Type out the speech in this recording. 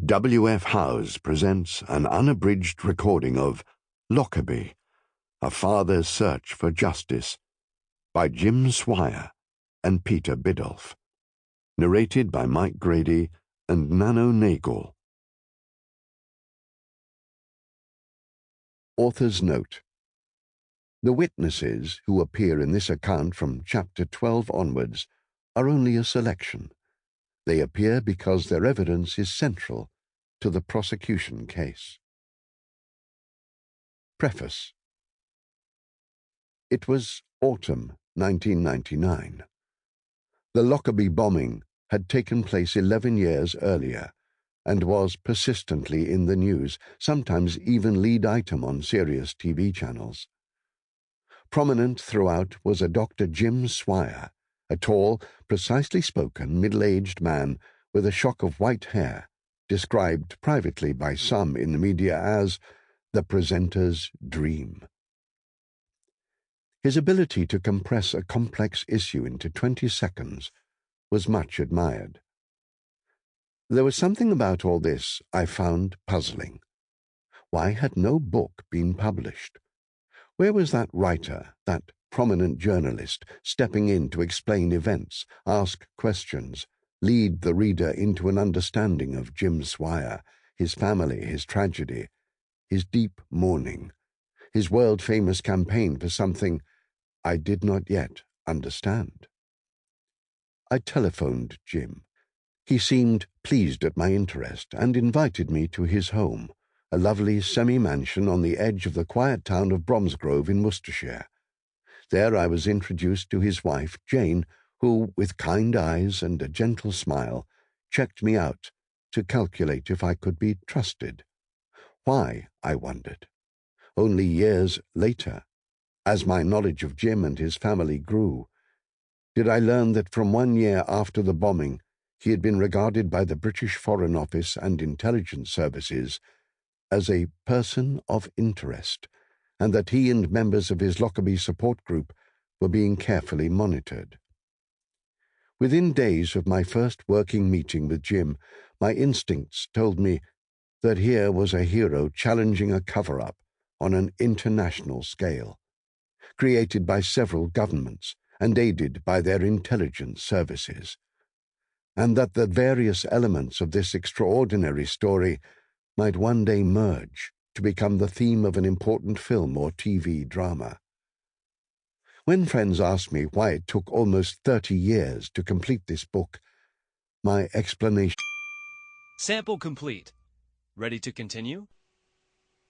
W.F. Howes presents an unabridged recording of Lockerbie, A Father's Search for Justice, by Jim Swire and Peter Biddulph. Narrated by Mike Grady and Nano Nagle. Author's Note: the witnesses who appear in this account from chapter 12 onwards are only a selection. They appear because their evidence is central to the prosecution case. Preface. It was autumn 1999. The Lockerbie bombing had taken place 11 years earlier and was persistently in the news, sometimes even lead item on serious TV channels. Prominent throughout was a Dr Jim Swire, a tall, precisely spoken, middle-aged man with a shock of white hair, described privately by some in the media as the presenter's dream. His ability to compress a complex issue into 20 seconds was much admired. There was something about all this I found puzzling. Why had no book been published? Where was that writer, that prominent journalist, stepping in to explain events, ask questions, lead the reader into an understanding of Jim Swire, his family, his tragedy, his deep mourning, his world-famous campaign for something I did not yet understand? I telephoned Jim. He seemed pleased at my interest and invited me to his home, a lovely semi-mansion on the edge of the quiet town of Bromsgrove in Worcestershire. There I was introduced to his wife, Jane, who, with kind eyes and a gentle smile, checked me out to calculate if I could be trusted. Why, I wondered. Only years later, as my knowledge of Jim and his family grew, did I learn that from 1 year after the bombing he had been regarded by the British Foreign Office and intelligence services as a person of interest, and that he and members of his Lockerbie support group were being carefully monitored. Within days of my first working meeting with Jim, my instincts told me that here was a hero challenging a cover-up on an international scale, created by several governments and aided by their intelligence services, and that the various elements of this extraordinary story might one day merge to become the theme of an important film or TV drama. When friends asked me why it took almost 30 years to complete this book, my explanation... Sample complete. Ready to continue?